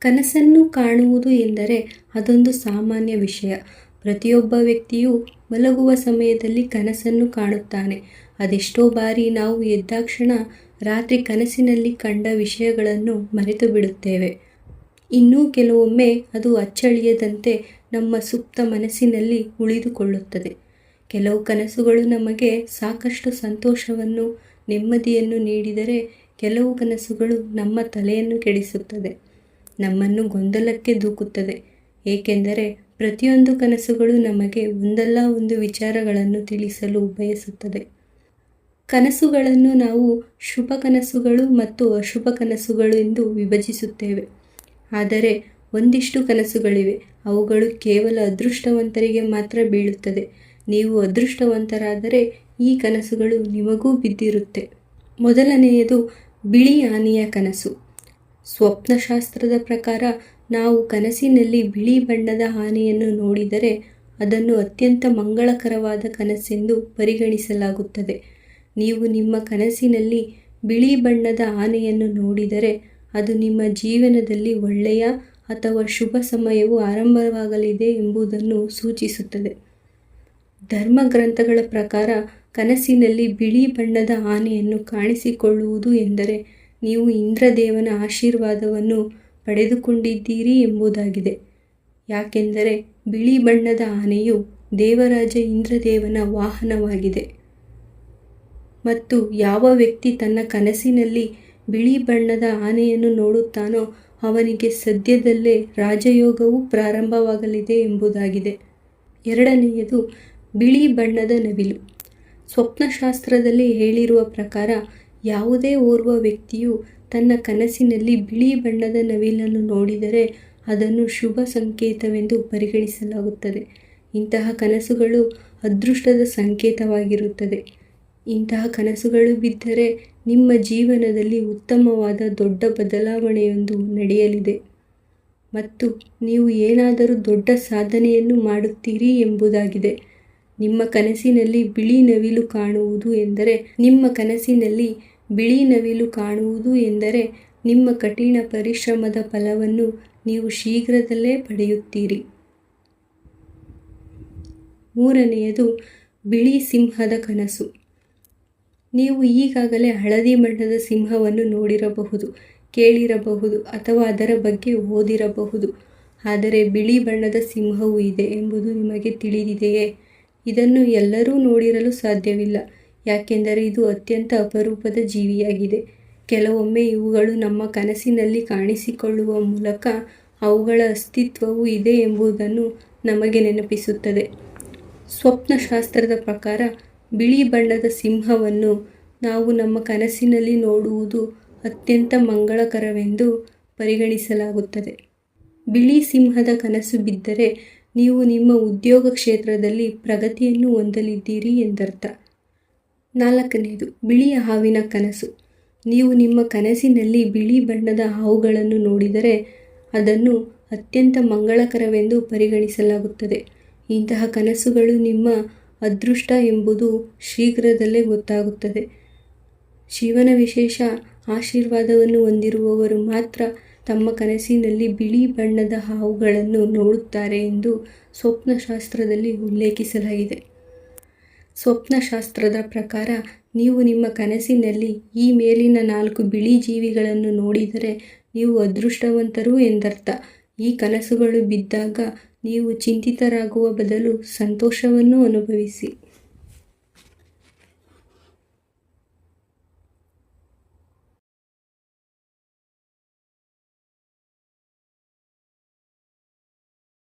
ಕನಸನ್ನು ಕಾಣುವುದು ಎಂದರೆ ಅದೊಂದು ಸಾಮಾನ್ಯ ವಿಷಯ. ಪ್ರತಿಯೊಬ್ಬ ವ್ಯಕ್ತಿಯೂ ಮಲಗುವ ಸಮಯದಲ್ಲಿ ಕನಸನ್ನು ಕಾಣುತ್ತಾನೆ. ಅದೆಷ್ಟೋ ಬಾರಿ ನಾವು ಎದ್ದಾಕ್ಷಣ ರಾತ್ರಿ ಕನಸಿನಲ್ಲಿ ಕಂಡ ವಿಷಯಗಳನ್ನು ಮರೆತು ಬಿಡುತ್ತೇವೆ. ಇನ್ನೂ ಕೆಲವೊಮ್ಮೆ ಅದು ಅಚ್ಚಳಿಯದಂತೆ ನಮ್ಮ ಸುಪ್ತ ಮನಸ್ಸಿನಲ್ಲಿ ಉಳಿದುಕೊಳ್ಳುತ್ತದೆ. ಕೆಲವು ಕನಸುಗಳು ನಮಗೆ ಸಾಕಷ್ಟು ಸಂತೋಷವನ್ನು, ನೆಮ್ಮದಿಯನ್ನು ನೀಡಿದರೆ ಕೆಲವು ಕನಸುಗಳು ನಮ್ಮ ತಲೆಯನ್ನು ಕೆಡಿಸುತ್ತದೆ, ನಮ್ಮನ್ನು ಗೊಂದಲಕ್ಕೆ ದೂಕುತ್ತದೆ. ಏಕೆಂದರೆ ಪ್ರತಿಯೊಂದು ಕನಸುಗಳು ನಮಗೆ ಒಂದಲ್ಲ ಒಂದು ವಿಚಾರಗಳನ್ನು ತಿಳಿಸಲು ಬಯಸುತ್ತದೆ. ಕನಸುಗಳನ್ನು ನಾವು ಶುಭ ಕನಸುಗಳು ಮತ್ತು ಅಶುಭ ಕನಸುಗಳು ಎಂದು ವಿಭಜಿಸುತ್ತೇವೆ. ಆದರೆ ಒಂದಿಷ್ಟು ಕನಸುಗಳಿವೆ, ಅವುಗಳು ಕೇವಲ ಅದೃಷ್ಟವಂತರಿಗೆ ಮಾತ್ರ ಬೀಳುತ್ತದೆ. ನೀವು ಅದೃಷ್ಟವಂತರಾದರೆ ಈ ಕನಸುಗಳು ನಿಮಗೂ ಬಿದ್ದಿರುತ್ತೆ. ಮೊದಲನೆಯದು ಬಿಳಿ ಆನೆಯ ಕನಸು. ಸ್ವಪ್ನಶಾಸ್ತ್ರದ ಪ್ರಕಾರ ನಾವು ಕನಸಿನಲ್ಲಿ ಬಿಳಿ ಬಣ್ಣದ ಆನೆಯನ್ನು ನೋಡಿದರೆ ಅದನ್ನು ಅತ್ಯಂತ ಮಂಗಳಕರವಾದ ಕನಸೆಂದು ಪರಿಗಣಿಸಲಾಗುತ್ತದೆ. ನೀವು ನಿಮ್ಮ ಕನಸಿನಲ್ಲಿ ಬಿಳಿ ಬಣ್ಣದ ಆನೆಯನ್ನು ನೋಡಿದರೆ ಅದು ನಿಮ್ಮ ಜೀವನದಲ್ಲಿ ಒಳ್ಳೆಯ ಅಥವಾ ಶುಭ ಸಮಯವು ಆರಂಭವಾಗಲಿದೆ ಎಂಬುದನ್ನು ಸೂಚಿಸುತ್ತದೆ. ಧರ್ಮಗ್ರಂಥಗಳ ಪ್ರಕಾರ ಕನಸಿನಲ್ಲಿ ಬಿಳಿ ಬಣ್ಣದ ಆನೆಯನ್ನು ಕಾಣಿಸಿಕೊಳ್ಳುವುದು ಎಂದರೆ ನೀವು ಇಂದ್ರದೇವನ ಆಶೀರ್ವಾದವನ್ನು ಪಡೆದುಕೊಂಡಿದ್ದೀರಿ ಎಂಬುದಾಗಿದೆ. ಯಾಕೆಂದರೆ ಬಿಳಿ ಬಣ್ಣದ ಆನೆಯು ದೇವರಾಜ ಇಂದ್ರದೇವನ ವಾಹನವಾಗಿದೆ ಮತ್ತು ಯಾವ ವ್ಯಕ್ತಿ ತನ್ನ ಕನಸಿನಲ್ಲಿ ಬಿಳಿ ಬಣ್ಣದ ಆನೆಯನ್ನು ನೋಡುತ್ತಾನೋ ಅವನಿಗೆ ಸದ್ಯದಲ್ಲೇ ರಾಜಯೋಗವು ಪ್ರಾರಂಭವಾಗಲಿದೆ ಎಂಬುದಾಗಿದೆ. ಎರಡನೆಯದು ಬಿಳಿ ಬಣ್ಣದ ನವಿಲು. ಸ್ವಪ್ನಶಾಸ್ತ್ರದಲ್ಲಿ ಹೇಳಿರುವ ಪ್ರಕಾರ ಯಾವುದೇ ಓರ್ವ ವ್ಯಕ್ತಿಯು ತನ್ನ ಕನಸಿನಲ್ಲಿ ಬಿಳಿ ಬಣ್ಣದ ನವಿಲನ್ನು ನೋಡಿದರೆ ಅದನ್ನು ಶುಭ ಸಂಕೇತವೆಂದು ಪರಿಗಣಿಸಲಾಗುತ್ತದೆ. ಇಂತಹ ಕನಸುಗಳು ಅದೃಷ್ಟದ ಸಂಕೇತವಾಗಿರುತ್ತದೆ. ಇಂತಹ ಕನಸುಗಳು ಬಿದ್ದರೆ ನಿಮ್ಮ ಜೀವನದಲ್ಲಿ ಉತ್ತಮವಾದ ದೊಡ್ಡ ಬದಲಾವಣೆಯೊಂದು ನಡೆಯಲಿದೆ ಮತ್ತು ನೀವು ಏನಾದರೂ ದೊಡ್ಡ ಸಾಧನೆಯನ್ನು ಮಾಡುತ್ತೀರಿ ಎಂಬುದಾಗಿದೆ. ನಿಮ್ಮ ಕನಸಿನಲ್ಲಿ ಬಿಳಿ ನವಿಲು ಕಾಣುವುದು ಎಂದರೆ ನಿಮ್ಮ ಕಠಿಣ ಪರಿಶ್ರಮದ ಫಲವನ್ನು ನೀವು ಶೀಘ್ರದಲ್ಲೇ ಪಡೆಯುತ್ತೀರಿ. ಮೂರನೆಯದು ಬಿಳಿ ಸಿಂಹದ ಕನಸು. ನೀವು ಈಗಾಗಲೇ ಹಳದಿ ಬಣ್ಣದ ಸಿಂಹವನ್ನು ನೋಡಿರಬಹುದು, ಕೇಳಿರಬಹುದು ಅಥವಾ ಅದರ ಬಗ್ಗೆ ಓದಿರಬಹುದು. ಆದರೆ ಬಿಳಿ ಬಣ್ಣದ ಸಿಂಹವು ಇದೆ ಎಂಬುದು ನಿಮಗೆ ತಿಳಿದಿದೆಯೇ? ಇದನ್ನು ಎಲ್ಲರೂ ನೋಡಿರಲು ಸಾಧ್ಯವಿಲ್ಲ, ಯಾಕೆಂದರೆ ಇದು ಅತ್ಯಂತ ಅಪರೂಪದ ಜೀವಿಯಾಗಿದೆ. ಕೆಲವೊಮ್ಮೆ ಇವುಗಳು ನಮ್ಮ ಕನಸಿನಲ್ಲಿ ಕಾಣಿಸಿಕೊಳ್ಳುವ ಮೂಲಕ ಅವುಗಳ ಅಸ್ತಿತ್ವವೂ ಇದೆ ಎಂಬುದನ್ನು ನಮಗೆ ನೆನಪಿಸುತ್ತದೆ. ಸ್ವಪ್ನಶಾಸ್ತ್ರದ ಪ್ರಕಾರ ಬಿಳಿ ಬಣ್ಣದ ಸಿಂಹವನ್ನು ನಾವು ನಮ್ಮ ಕನಸಿನಲ್ಲಿ ನೋಡುವುದು ಅತ್ಯಂತ ಮಂಗಳಕರವೆಂದು ಪರಿಗಣಿಸಲಾಗುತ್ತದೆ. ಬಿಳಿ ಸಿಂಹದ ಕನಸು ಬಿದ್ದರೆ ನೀವು ನಿಮ್ಮ ಉದ್ಯೋಗ ಕ್ಷೇತ್ರದಲ್ಲಿ ಪ್ರಗತಿಯನ್ನು ಹೊಂದಲಿದ್ದೀರಿ ಎಂದರ್ಥ. ನಾಲ್ಕನೆಯದು ಬಿಳಿಯ ಹಾವಿನ ಕನಸು. ನೀವು ನಿಮ್ಮ ಕನಸಿನಲ್ಲಿ ಬಿಳಿ ಬಣ್ಣದ ಹಾವುಗಳನ್ನು ನೋಡಿದರೆ ಅದನ್ನು ಅತ್ಯಂತ ಮಂಗಳಕರವೆಂದು ಪರಿಗಣಿಸಲಾಗುತ್ತದೆ. ಇಂತಹ ಕನಸುಗಳು ನಿಮ್ಮ ಅದೃಷ್ಟ ಎಂಬುದು ಶೀಘ್ರದಲ್ಲೇ ಗೊತ್ತಾಗುತ್ತದೆ. ಶಿವನ ವಿಶೇಷ ಆಶೀರ್ವಾದವನ್ನು ಹೊಂದಿರುವವರು ಮಾತ್ರ ತಮ್ಮ ಕನಸಿನಲ್ಲಿ ಬಿಳಿ ಬಣ್ಣದ ಹಾವುಗಳನ್ನು ನೋಡುತ್ತಾರೆ ಎಂದು ಸ್ವಪ್ನಶಾಸ್ತ್ರದಲ್ಲಿ ಉಲ್ಲೇಖಿಸಲಾಗಿದೆ. ಸ್ವಪ್ನಶಾಸ್ತ್ರದ ಪ್ರಕಾರ ನೀವು ನಿಮ್ಮ ಕನಸಿನಲ್ಲಿ ಈ ಮೇಲಿನ 4 ಬಿಳಿ ಜೀವಿಗಳನ್ನು ನೋಡಿದರೆ ನೀವು ಅದೃಷ್ಟವಂತರು ಎಂದರ್ಥ. ಈ ಕನಸುಗಳು ಬಿದ್ದಾಗ ನೀವು ಚಿಂತಿತರಾಗುವ ಬದಲು ಸಂತೋಷವನ್ನು ಅನುಭವಿಸಿ.